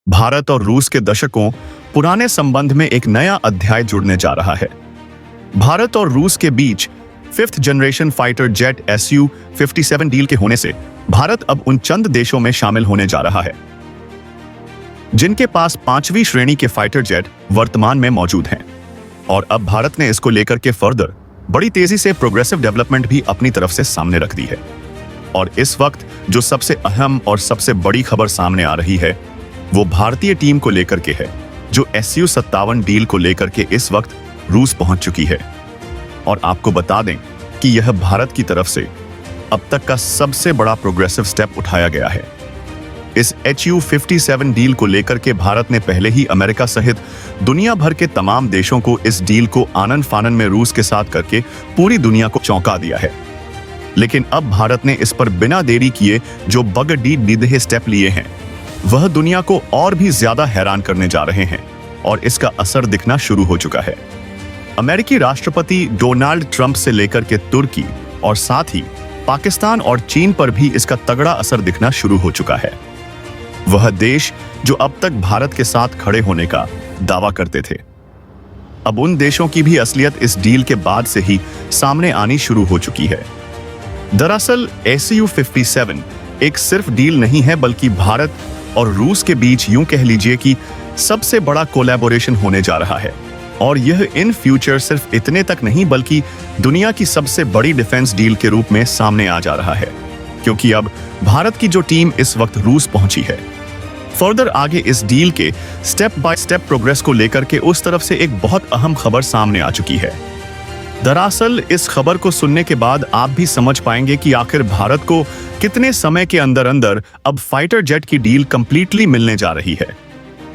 भारत और रूस के दशकों पुराने संबंध में एक नया अध्याय जुड़ने जा रहा है। भारत और रूस के बीच 5th generation fighter jet Su-57 deal के होने से भारत अब उन चंद देशों में शामिल होने जा रहा है जिनके पास 5वीं श्रेणी के फाइटर जेट वर्तमान में मौजूद हैं। और अब भारत ने इसको लेकर के फर्दर बड़ी तेजी से प्रोग्रेसिव डेवलपमेंट भी अपनी तरफ से सामने रख दी है। और इस वक्त जो सबसे अहम और सबसे बड़ी खबर सामने आ रही है वो भारतीय टीम को लेकर के है, जो Su-57 डील को लेकर के इस वक्त रूस पहुंच चुकी है। और आपको बता दें कि यह भारत की तरफ से अब तक का सबसे बड़ा प्रोग्रेसिव स्टेप उठाया गया है। इस Su-57 डील को लेकर के भारत ने पहले ही अमेरिका सहित दुनिया भर के तमाम देशों को इस डील को आनन फानन में रूस के साथ करके पूरी दुनिया को चौंका दिया है। लेकिन अब भारत ने इस पर बिना देरी किए जो बगडी निधे स्टेप लिए हैं वह दुनिया को और भी ज्यादा हैरान करने जा रहे हैं और इसका असर दिखना शुरू हो चुका है। अमेरिकी राष्ट्रपति डोनाल्ड ट्रंप से लेकर के तुर्की और साथ ही पाकिस्तान और चीन पर भी इसका तगड़ा असर दिखना शुरू हो चुका है। वह देश जो अब तक भारत के साथ खड़े होने का दावा करते थे, अब उन देशों की भी असलियत इस डील के बाद से ही सामने आनी शुरू हो चुकी है। दरअसल Su-57 एक सिर्फ डील नहीं है, बल्कि भारत और रूस के बीच यूं कह लीजिए कि सबसे बड़ा कोलैबोरेशन होने जा रहा है। और यह इन फ्यूचर सिर्फ इतने तक नहीं बल्कि दुनिया की सबसे बड़ी डिफेंस डील के रूप में सामने आ जा रहा है, क्योंकि अब भारत की जो टीम इस वक्त रूस पहुंची है, फर्दर आगे इस डील के स्टेप बाय स्टेप प्रोग्रेस को लेकर के उस तरफ से एक बहुत अहम खबर सामने आ चुकी है। दरअसल इस खबर को सुनने के बाद आप भी समझ पाएंगे कि आखिर भारत को कितने समय के अंदर अंदर अब फाइटर जेट की डील कंप्लीटली मिलने जा रही है।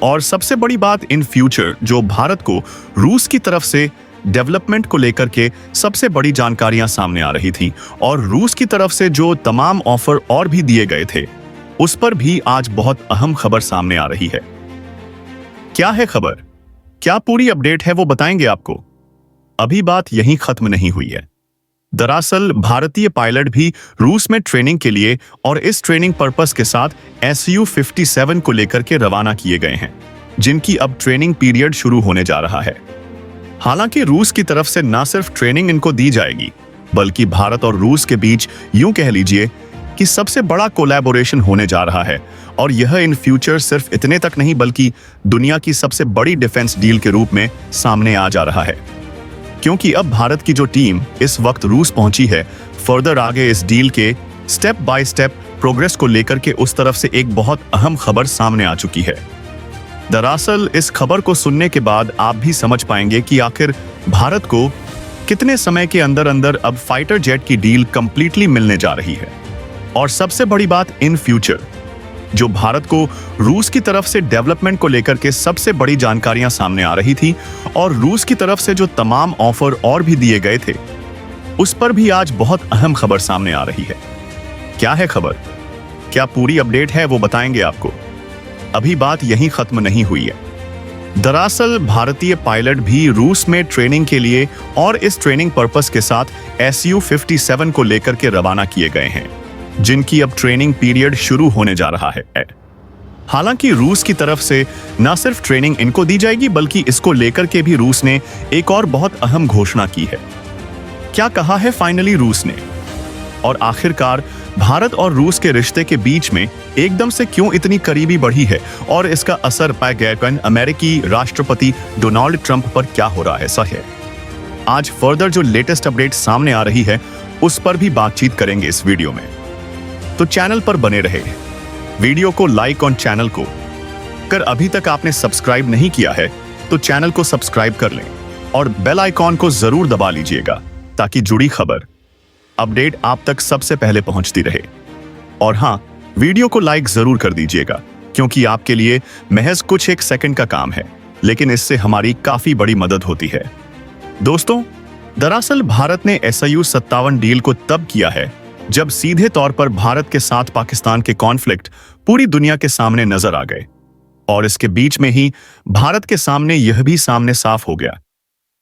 और सबसे बड़ी बात, इन फ्यूचर जो भारत को रूस की तरफ से डेवलपमेंट को लेकर के सबसे बड़ी जानकारियां सामने आ रही थी और रूस की तरफ से जो तमाम ऑफर और भी दिए गए थे उस पर भी आज बहुत अहम खबर सामने आ रही है। क्या है खबर, क्या पूरी अपडेट है वो बताएंगे आपको। अभी बात यहीं खत्म नहीं हुई है। दरअसल भारतीय पायलट भी रूस में ट्रेनिंग के लिए और इस ट्रेनिंग पर्पस के साथ Su-57 को लेकर के रवाना किए गए हैं, जिनकी अब ट्रेनिंग पीरियड शुरू होने जा रहा है। हालांकि रूस की तरफ से न सिर्फ ट्रेनिंग इनको दी जाएगी, बल्कि भारत और रूस के बीच यूं कह लीजिए कि सबसे बड़ा कोलैबोरेशन होने जा रहा है। और यह इन फ्यूचर सिर्फ इतने तक नहीं बल्कि दुनिया की सबसे बड़ी डिफेंस डील के रूप में सामने आ जा रहा है, क्योंकि अब भारत की जो टीम इस वक्त रूस पहुंची है, फर्दर आगे इस डील के स्टेप बाय स्टेप प्रोग्रेस को लेकर के उस तरफ से एक बहुत अहम खबर सामने आ चुकी है। दरअसल इस खबर को सुनने के बाद आप भी समझ पाएंगे कि आखिर भारत को कितने समय के अंदर अंदर अब फाइटर जेट की डील कंप्लीटली मिलने जा रही है। और सबसे बड़ी बात, इन फ्यूचर जो भारत को रूस की तरफ से डेवलपमेंट को लेकर के सबसे बड़ी जानकारियां सामने आ रही थी और रूस की तरफ से जो तमाम ऑफर और भी दिए गए थे उस पर भी आज बहुत अहम खबर सामने आ रही है। क्या है खबर, क्या पूरी अपडेट है वो बताएंगे आपको। अभी बात यहीं खत्म नहीं हुई है। दरअसल भारतीय पायलट भी रूस में ट्रेनिंग के लिए और इस ट्रेनिंग पर्पस के साथ Su-57 को लेकर के रवाना किए गए हैं, जिनकी अब ट्रेनिंग पीरियड शुरू होने जा रहा है। हालांकि रूस की तरफ से न सिर्फ ट्रेनिंग इनको दी जाएगी बल्कि इसको लेकर के भी रूस ने एक और बहुत अहम घोषणा की है। क्या कहा है फाइनली रूस ने, और आखिरकार भारत और रूस के रिश्ते के बीच में एकदम से क्यों इतनी करीबी बढ़ी है और इसका असर पाए गए अमेरिकी राष्ट्रपति डोनाल्ड ट्रंप पर क्या हो रहा है। सही है, आज फर्दर जो लेटेस्ट अपडेट सामने आ रही है उस पर भी बातचीत करेंगे इस वीडियो में। तो चैनल पर बने रहे, वीडियो को लाइक और चैनल को अगर अभी तक आपने सब्सक्राइब नहीं किया है तो चैनल को सब्सक्राइब कर लें और बेल आइकॉन को जरूर दबा लीजिएगा ताकि जुड़ी खबर अपडेट आप तक सबसे पहले पहुंचती रहे। और हाँ, वीडियो को लाइक जरूर कर दीजिएगा, क्योंकि आपके लिए महज कुछ एक सेकंड का काम है, लेकिन इससे हमारी काफी बड़ी मदद होती है। दोस्तों, दरअसल भारत ने Su-57 डील को तब किया है जब सीधे तौर पर भारत के साथ पाकिस्तान के कॉन्फ्लिक्ट पूरी दुनिया के सामने नजर आ गए। और इसके बीच में ही भारत के सामने यह भी सामने साफ हो गया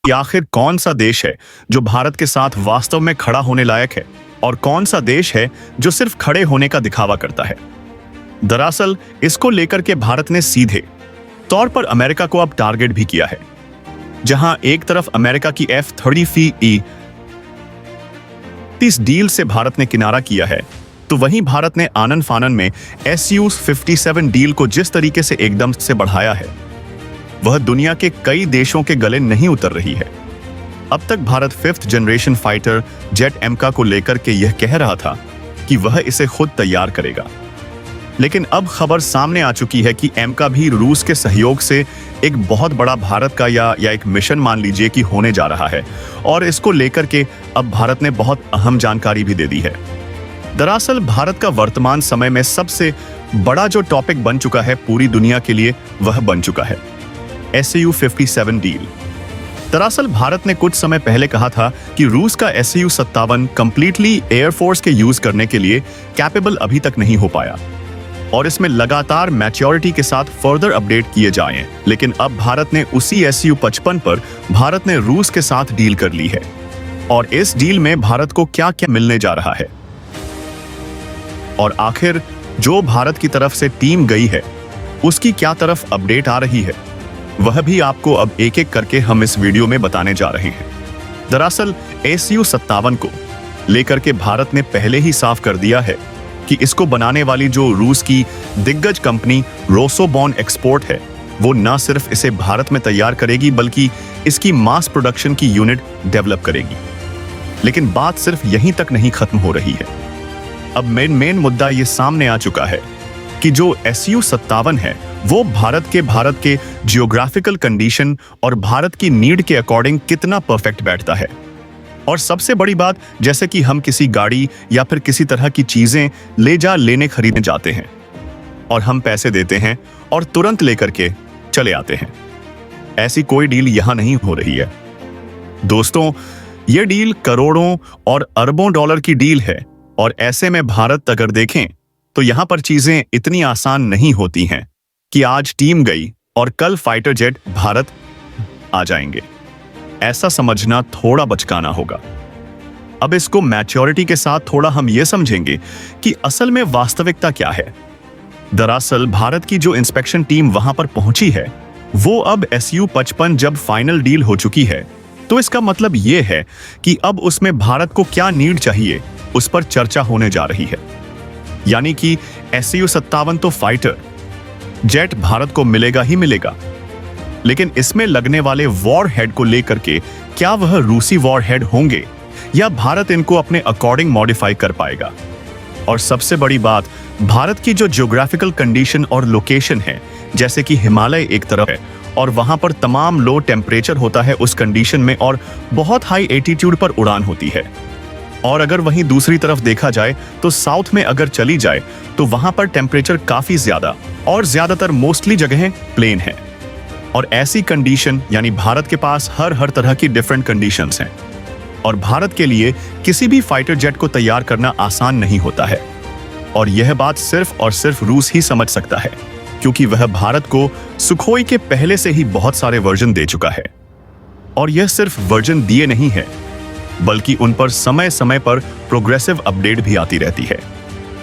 कि आखिर कौन सा देश है जो भारत के साथ वास्तव में खड़ा होने लायक है और कौन सा देश है जो सिर्फ खड़े होने का दिखावा करता है। दरअसल इसको लेकर के भारत ने सीधे तौर पर अमेरिका को अब टारगेट भी किया है। जहां एक तरफ अमेरिका की F-35E इस डील से भारत ने किनारा किया है, तो वहीं भारत ने आनन फानन में Su-57 डील को जिस तरीके से एकदम से बढ़ाया है, वह दुनिया के कई देशों के गले नहीं उतर रही है। अब तक Bharat 5th generation fighter jet AMCA को लेकर के यह कह रहा था कि वह इसे खुद तैयार करेगा, लेकिन अब खबर सामने आ चुकी है कि एमका भी रूस के सहयोग से एक बहुत बड़ा भारत का या एक मिशन मान लीजिए कि होने जा रहा है, और इसको लेकर के अब भारत ने बहुत अहम जानकारी भी दे दी है। दरअसल भारत का वर्तमान समय में सबसे बड़ा जो टॉपिक बन चुका है पूरी दुनिया के लिए, वह बन चुका है Su-57 डील। दरअसल भारत ने कुछ समय पहले कहा था कि रूस का Su-57 कंप्लीटली एयरफोर्स के यूज करने के लिए कैपेबल अभी तक नहीं हो पाया, और इसमें लगातार मैच्योरिटी के साथ फर्दर अपडेट किए जाएं। लेकिन अब भारत ने उसी Su-55 पर भारत ने रूस के साथ डील कर ली है, और इस डील में भारत को क्या क्या मिलने जा रहा है, और आखिर जो भारत की तरफ से टीम गई है उसकी क्या तरफ अपडेट आ रही है, वह भी आपको अब एक एक करके हम इस वीडियो में बताने जा रहे हैं। दरअसल Su-57 को लेकर के भारत ने पहले ही साफ कर दिया है कि इसको बनाने वाली जो रूस की दिग्गज कंपनी रोसोबॉन एक्सपोर्ट है, वो न सिर्फ इसे भारत में तैयार करेगी बल्कि इसकी मास प्रोडक्शन की यूनिट डेवलप करेगी। लेकिन बात सिर्फ यहीं तक नहीं खत्म हो रही है। अब मेन मुद्दा ये सामने आ चुका है कि जो Su-57 है वो भारत के जियोग्राफिकल कंडीशन और भारत की नीड के अकॉर्डिंग कितना परफेक्ट बैठता है। और सबसे बड़ी बात, जैसे कि हम किसी गाड़ी या फिर किसी तरह की चीजें लेने खरीदने जाते हैं और हम पैसे देते हैं और तुरंत लेकर के चले आते हैं, ऐसी कोई डील यहां नहीं हो रही है। दोस्तों, यह डील करोड़ों और अरबों डॉलर की डील है, और ऐसे में भारत अगर देखें तो यहां पर चीजें इतनी आसान नहीं होती हैं कि आज टीम गई और कल फाइटर जेट भारत आ जाएंगे। ऐसा समझना थोड़ा बचकाना होगा। अब इसको मैच्योरिटी के साथ थोड़ा हम ये समझेंगे कि असल में वास्तविकता क्या है। दरअसल भारत की जो इंस्पेक्शन टीम वहां पर पहुंची है, वो अब Su-55 जब फाइनल डील हो चुकी है, तो इसका मतलब ये है कि अब उसमें भारत को क्या नीड चाहिए उस पर चर्चा होने जा रही है। यानी कि Su-57 तो फाइटर जेट भारत को मिलेगा ही मिलेगा, लेकिन इसमें लगने वाले वॉर हेड को लेकर के क्या वह रूसी वॉर हेड होंगे या भारत इनको अपने अकॉर्डिंग मॉडिफाई कर पाएगा। और सबसे बड़ी बात, भारत की जो जियोग्राफिकल कंडीशन और लोकेशन है, जैसे कि हिमालय एक तरफ है और वहां पर तमाम लो टेम्परेचर होता है उस कंडीशन में, और बहुत हाई एटीट्यूड पर उड़ान होती है। और अगर वहीं दूसरी तरफ देखा जाए तो साउथ में अगर चली जाए तो वहां पर टेम्परेचर काफी ज्यादा और ज्यादातर मोस्टली जगहें प्लेन है। और ऐसी कंडीशन यानी भारत के पास हर तरह की डिफरेंट कंडीशंस हैं, और भारत के लिए किसी भी फाइटर जेट को तैयार करना आसान नहीं होता है। और यह बात सिर्फ और सिर्फ रूस ही समझ सकता है, क्योंकि वह भारत को सुखोई के पहले से ही बहुत सारे वर्जन दे चुका है। और यह सिर्फ वर्जन दिए नहीं है, बल्कि उन पर समय समय पर प्रोग्रेसिव अपडेट भी आती रहती है।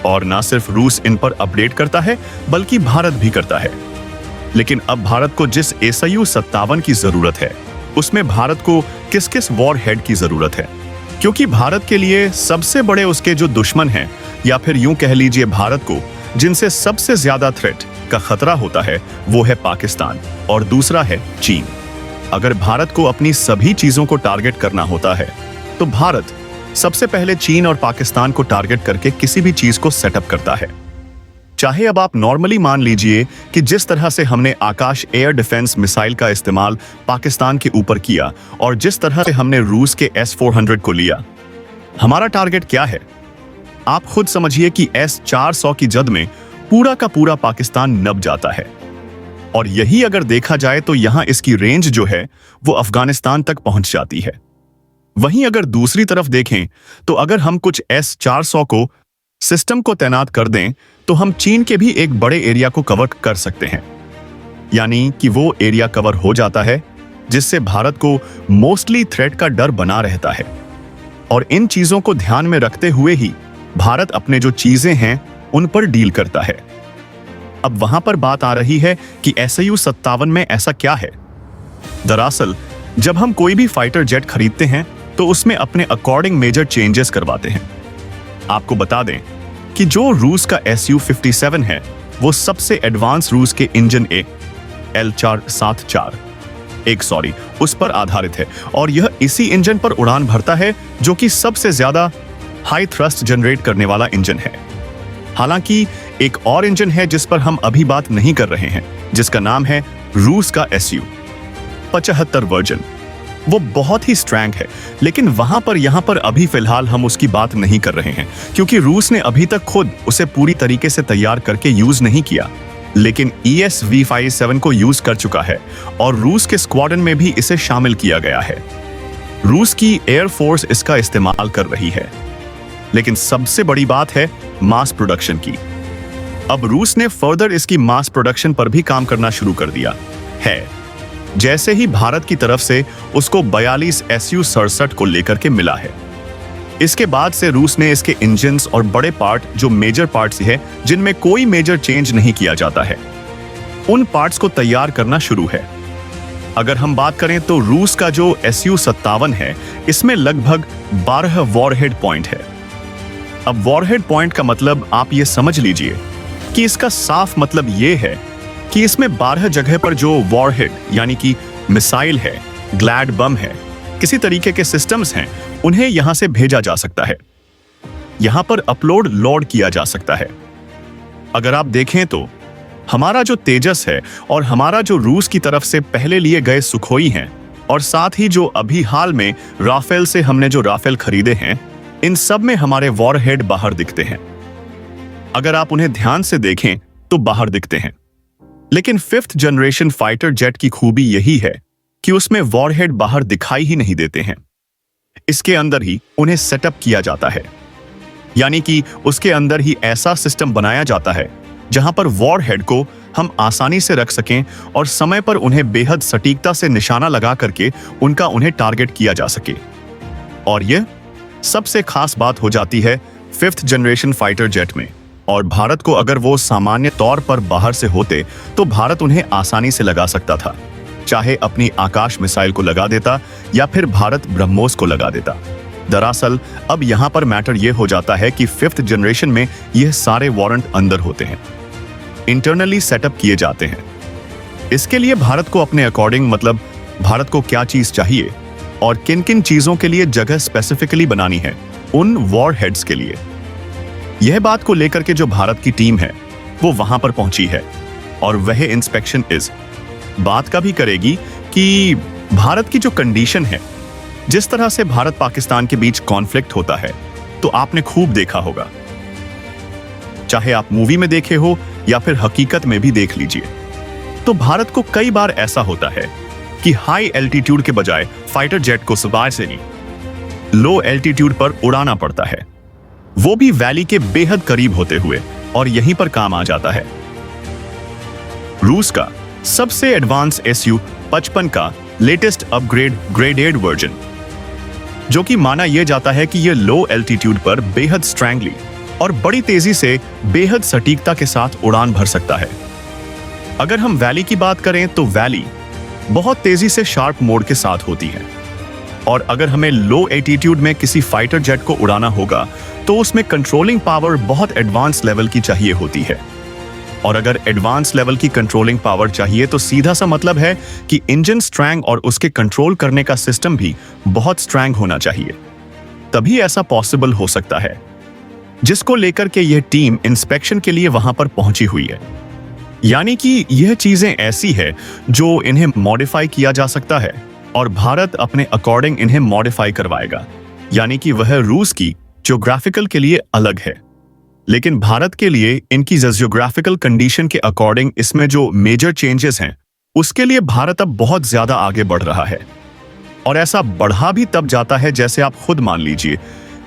और ना सिर्फ रूस इन पर अपडेट करता है, बल्कि भारत भी करता है। लेकिन अब भारत को जिस Su-57 की जरूरत है, उसमें भारत को किस किस वॉर हेड की जरूरत है, क्योंकि भारत के लिए सबसे बड़े उसके जो दुश्मन हैं, या फिर यूं कह लीजिए भारत को जिनसे सबसे ज्यादा थ्रेट का खतरा होता है, वो है पाकिस्तान और दूसरा है चीन। अगर भारत को अपनी सभी चीजों को टारगेट करना होता है तो भारत सबसे पहले चीन और पाकिस्तान को टारगेट करके किसी भी चीज को सेटअप करता है। चाहे अब आप नॉर्मली मान लीजिए कि जिस तरह से हमने आकाश एयर डिफेंस मिसाइल का इस्तेमाल पाकिस्तान के ऊपर किया और जिस तरह से हमने रूस के S-400 को लिया, हमारा टारगेट क्या है? आप खुद समझिए कि S-400 की जद में पूरा का पूरा पाकिस्तान नब जाता है। और यही अगर देखा जाए तो यहां इसकी रेंज जो है वो अफगानिस्तान तक पहुंच जाती है। वहीं अगर दूसरी तरफ देखें तो अगर हम कुछ S-400 को सिस्टम को तैनात कर दें तो हम चीन के भी एक बड़े एरिया को कवर कर सकते हैं। यानी कि वो एरिया कवर हो जाता है जिससे भारत को मोस्टली थ्रेट का डर बना रहता है। और इन चीजों को ध्यान में रखते हुए ही भारत अपने जो चीजें हैं उन पर डील करता है। अब वहां पर बात आ रही है कि SU-57 में ऐसा क्या है। दरअसल जब हम कोई भी फाइटर जेट खरीदते हैं तो उसमें अपने अकॉर्डिंग मेजर चेंजेस करवाते हैं। आपको बता दें कि जो रूस का SU-57 है वो सबसे एडवांस रूस के इंजन L474 उस पर आधारित है और यह इसी इंजन पर उड़ान भरता है जो कि सबसे ज्यादा हाई थ्रस्ट जनरेट करने वाला इंजन है। हालांकि एक और इंजन है जिस पर हम अभी बात नहीं कर रहे हैं, जिसका नाम है रूस का SU-75 वर्जन। वो बहुत ही स्ट्रॉन्ग है, लेकिन यहां पर अभी फिलहाल हम उसकी बात नहीं कर रहे हैं क्योंकि रूस ने अभी तक खुद उसे पूरी तरीके से तैयार करके यूज नहीं किया, लेकिन ESV-57 को यूज कर चुका है और रूस के स्क्वाड्रन में भी इसे शामिल किया गया है। रूस की एयरफोर्स इसका इस्तेमाल कर रही है। लेकिन सबसे बड़ी बात है मास प्रोडक्शन की। अब रूस ने फर्दर इसकी मास प्रोडक्शन पर भी काम करना शुरू कर दिया है। जैसे ही भारत की तरफ से उसको 42 SU-67 को लेकर के मिला है, इसके बाद से रूस ने इसके इंजन्स और बड़े पार्ट जो मेजर पार्ट्स है जिनमें कोई मेजर चेंज नहीं किया जाता है, उन पार्ट्स को तैयार करना शुरू है। अगर हम बात करें तो रूस का जो SU-57 है इसमें लगभग 12 वॉरहेड पॉइंट है। अब वॉरहेड पॉइंट का मतलब आप ये समझ लीजिए कि इसका साफ मतलब ये है कि इसमें 12 जगह पर जो वॉरहेड यानी कि मिसाइल है, ग्लैड बम है, किसी तरीके के सिस्टम्स हैं, उन्हें यहां से भेजा जा सकता है। यहां पर अपलोड लोड किया जा सकता है। अगर आप देखें तो हमारा जो तेजस है और हमारा जो रूस की तरफ से पहले लिए गए सुखोई हैं और साथ ही जो अभी हाल में राफेल से हमने जो राफेल खरीदे हैं, इन सब में हमारे वॉरहेड बाहर दिखते हैं। अगर आप उन्हें ध्यान से देखें तो बाहर दिखते हैं। लेकिन 5th जनरेशन फाइटर जेट की खूबी यही है कि उसमें वॉरहेड बाहर दिखाई ही नहीं देते हैं। इसके अंदर ही उन्हें सेटअप किया जाता है, यानी कि उसके अंदर ही ऐसा सिस्टम बनाया जाता है जहां पर वॉरहेड को हम आसानी से रख सकें और समय पर उन्हें बेहद सटीकता से निशाना लगा करके उन्हें टारगेट किया जा सके। और यह सबसे खास बात हो जाती है 5th जनरेशन फाइटर जेट में। और भारत को अगर वो सामान्य तौर पर बाहर से होते तो भारत उन्हें आसानी से लगा सकता था, चाहे अपनी आकाश मिसाइल को लगा देता या फिर भारत ब्रह्मोस को लगा देता। दरअसल अब यहां पर मैटर यह हो जाता है कि 5th जनरेशन में यह सारे वारंट अंदर होते हैं, इंटरनली सेटअप किए जाते हैं। इसके लिए भारत को अपने अकॉर्डिंग, मतलब भारत को क्या चीज चाहिए और किन किन चीजों के लिए जगह स्पेसिफिकली बनानी है उन वॉरहेड्स के लिए, यह बात को लेकर के जो भारत की टीम है वो वहां पर पहुंची है और वह इंस्पेक्शन बात का भी करेगी कि भारत की जो कंडीशन है, जिस तरह से भारत पाकिस्तान के बीच कॉन्फ्लिक्ट होता है, तो आपने खूब देखा होगा, चाहे आप मूवी में देखे हो या फिर हकीकत में भी देख लीजिए, तो भारत को कई बार ऐसा होता है कि हाई एल्टीट्यूड के बजाय फाइटर जेट को सुबह से नहीं लो एल्टीट्यूड पर उड़ाना पड़ता है, वो भी वैली के बेहद करीब होते हुए, और यहीं पर काम आ जाता है रूस का सबसे एडवांस SU-55 का लेटेस्ट अपग्रेड ग्रेडेड वर्जन, जो कि माना यह जाता है कि यह लो एल्टीट्यूड पर बेहद स्ट्रैंगली और बड़ी तेजी से बेहद सटीकता के साथ उड़ान भर सकता है। अगर हम वैली की बात करें तो वैली बहुत तेजी से शार्प मोड के साथ होती है, और अगर हमें लो एल्टीट्यूड में किसी फाइटर जेट को उड़ाना होगा तो उसमें कंट्रोलिंग पावर बहुत एडवांस लेवल की चाहिए होती है। और अगर एडवांस लेवल की कंट्रोलिंग पावर चाहिए तो सीधा सा मतलब है कि इंजन स्ट्रैंग और उसके कंट्रोल करने का सिस्टम भी बहुत स्ट्रैंग होना चाहिए, तभी ऐसा पॉसिबल हो सकता है, जिसको लेकर के यह टीम इंस्पेक्शन के लिए वहां पर पहुंची हुई है। यानी कि यह चीजें ऐसी है जो इन्हें मॉडिफाई किया जा सकता है और भारत अपने अकॉर्डिंग इन्हें मॉडिफाई करवाएगा, यानी कि वह रूस की ज्योग्राफिकल के लिए अलग है, लेकिन भारत के लिए इनकी जियोग्राफिकल कंडीशन के अकॉर्डिंग इसमें जो मेजर चेंजेस हैं उसके लिए भारत अब बहुत ज्यादा आगे बढ़ रहा है। और ऐसा बढ़ा भी तब जाता है जैसे आप खुद मान लीजिए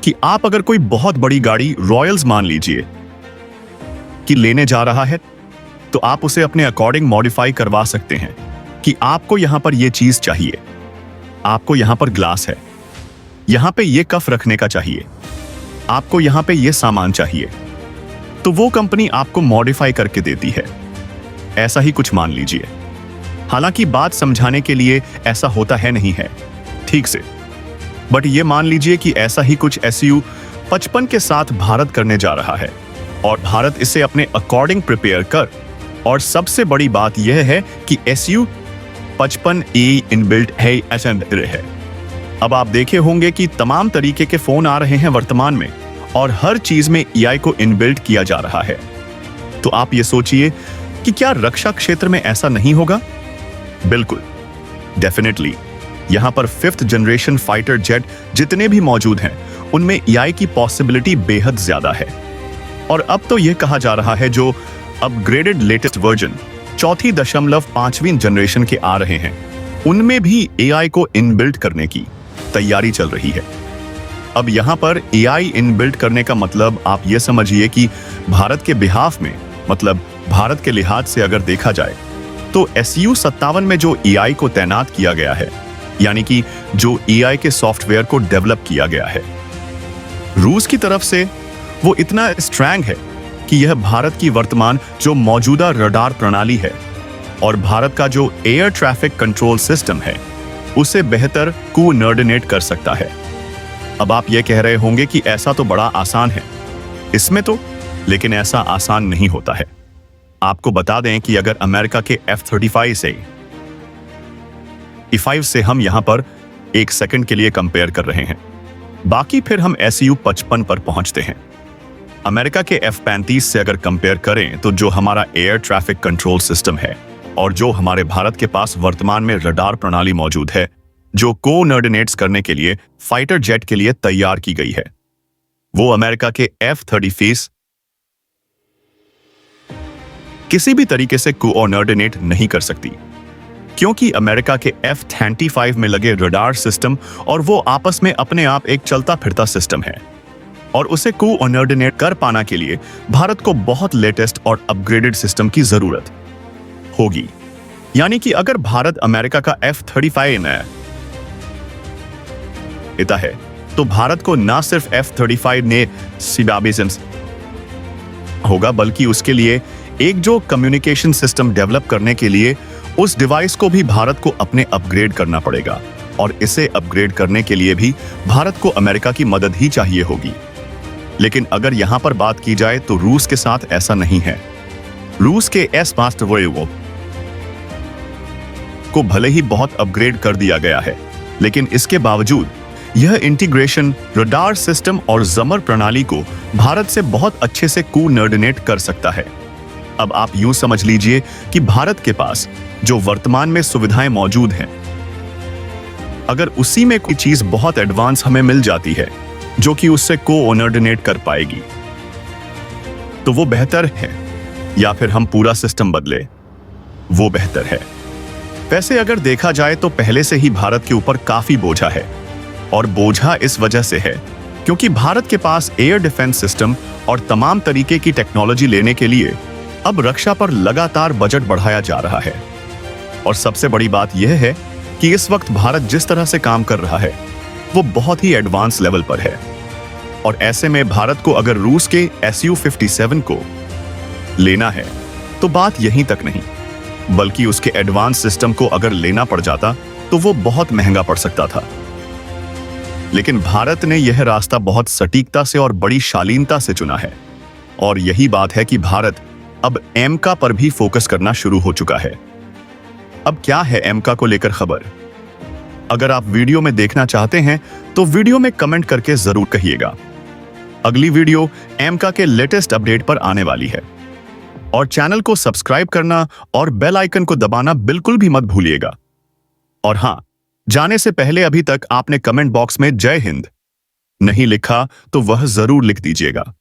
कि आप अगर कोई बहुत बड़ी गाड़ी रॉयल्स मान लीजिए कि लेने जा रहा है, तो आप उसे अपने अकॉर्डिंग मॉडिफाई करवा सकते हैं कि आपको यहां पर यह चीज चाहिए, आपको यहां पर ग्लास है, यहां पे यह कफ रखने का चाहिए, आपको यहां पे यह सामान चाहिए, तो वो कंपनी आपको मॉडिफाई करके देती है ऐसा ही कुछ मान लीजिए। हालांकि बात समझाने के लिए ऐसा होता है नहीं है ठीक से, बट ये मान लीजिए कि ऐसा ही कुछ SU-55 के साथ भारत करने जा रहा है और भारत इसे अपने अकॉर्डिंग प्रिपेयर कर। और सबसे बड़ी बात यह है कि SU-55 इनबिल्ट है। अब आप देखे होंगे कि तमाम तरीके के फोन आ रहे हैं वर्तमान में और हर चीज में AI को इनबिल्ट किया जा रहा है। तो आप ये सोचिए कि क्या रक्षा क्षेत्र में ऐसा नहीं होगा? बिल्कुल, डेफिनेटली। यहां पर 5th जनरेशन फाइटर जेट जितने भी मौजूद हैं उनमें AI की पॉसिबिलिटी बेहद ज्यादा है। और अब तो यह कहा जा रहा है जो अपग्रेडेड लेटेस्ट वर्जन 4.5वीं जनरेशन के आ रहे हैं उनमें भी AI को इनबिल्ट करने की तैयारी चल रही है। अब यहां पर AI इनबिल्ट करने का मतलब आप यह समझिए कि भारत के बिहाफ में, मतलब भारत के लिहाज से अगर देखा जाए तो SU-57 में जो AI को तैनात किया गया है, यानी कि जो AI के सॉफ्टवेयर को डेवलप किया गया है, रूस की तरफ से वो इतना स्ट्रॉन्ग है कि यह भारत की वर्तमान जो मौजूदा रडार प्रणाली है और भारत का जो एयर ट्रैफिक कंट्रोल सिस्टम है उसे बेहतर कोऑर्डिनेट कर सकता है। अब आप यह कह रहे होंगे कि ऐसा तो बड़ा आसान है इसमें तो, लेकिन ऐसा आसान नहीं होता है। आपको बता दें कि अगर अमेरिका के F-35 से E-5 से हम यहां पर एक सेकंड के लिए कंपेयर कर रहे हैं, बाकी फिर हम SU-55 पर पहुंचते हैं। अमेरिका के F-35 से अगर कंपेयर करें तो जो हमारा एयर ट्रैफिक कंट्रोल सिस्टम है और जो हमारे भारत के पास वर्तमान में रडार प्रणाली मौजूद है जो कोऑर्डिनेट्स करने के लिए फाइटर जेट के लिए तैयार की गई है, वो अमेरिका के F-35 किसी भी तरीके से कोऑर्डिनेट नहीं कर सकती, क्योंकि अमेरिका के F-35 में लगे रडार सिस्टम और वो आपस में अपने आप एक चलता फिरता सिस्टम है और उसे कोऑर्डिनेट कर पाना के लिए भारत को बहुत लेटेस्ट और अपग्रेडेड सिस्टम की जरूरत होगी। यानी कि अगर भारत अमेरिका का F-35 में लेता है तो भारत को ना सिर्फ F-35 ने सीडाबिसेंस होगा, बल्कि उसके लिए एक जो कम्युनिकेशन सिस्टम डेवलप करने के लिए उस डिवाइस को भी भारत को अपने अपग्रेड करना पड़ेगा और इसे अपग्रेड करने के लिए भी भारत को अमेरिका की मदद ही चाहिए होगी। लेकिन अगर यहां पर बात की जाए तो रूस के साथ ऐसा नहीं है। रूस के S-Master को भले ही बहुत अपग्रेड कर दिया गया है, लेकिन इसके बावजूद यह इंटीग्रेशन रडार सिस्टम और जमर प्रणाली को भारत से बहुत अच्छे से कोऑर्डिनेट कर सकता है। अब आप यूं समझ लीजिए कि भारत के पास जो वर्तमान में सुविधाएं मौजूद हैं, अगर उसी में कोई चीज बहुत एडवांस हमें मिल जाती है जो कि उससे कोऑर्डिनेट कर पाएगी तो वो बेहतर है, या फिर हम पूरा सिस्टम बदले वो बेहतर है। वैसे अगर देखा जाए तो पहले से ही भारत के ऊपर काफी बोझा है और बोझा इस वजह से है क्योंकि भारत के पास एयर डिफेंस सिस्टम और तमाम तरीके की टेक्नोलॉजी लेने के लिए अब रक्षा पर लगातार बजट बढ़ाया जा रहा है। और सबसे बड़ी बात यह है कि इस वक्त भारत जिस तरह से काम कर रहा है वो बहुत ही एडवांस लेवल पर है और ऐसे में भारत को अगर रूस के SU-57 को लेना है तो बात यहीं तक नहीं, बल्कि उसके एडवांस सिस्टम को अगर लेना पड़ जाता तो वो बहुत महंगा पड़ सकता था। लेकिन भारत ने यह रास्ता बहुत सटीकता से और बड़ी शालीनता से चुना है और यही बात है कि भारत अब एमका पर भी फोकस करना शुरू हो चुका है। अब क्या है एमका को लेकर खबर? अगर आप वीडियो में देखना चाहते हैं तो वीडियो में कमेंट करके जरूर कहिएगा। अगली वीडियो एमका के लेटेस्ट अपडेट पर आने वाली है और चैनल को सब्सक्राइब करना और बेल आइकन को दबाना बिल्कुल भी मत भूलिएगा। और हां, जाने से पहले अभी तक आपने कमेंट बॉक्स में जय हिंद नहीं लिखा तो वह जरूर लिख दीजिएगा।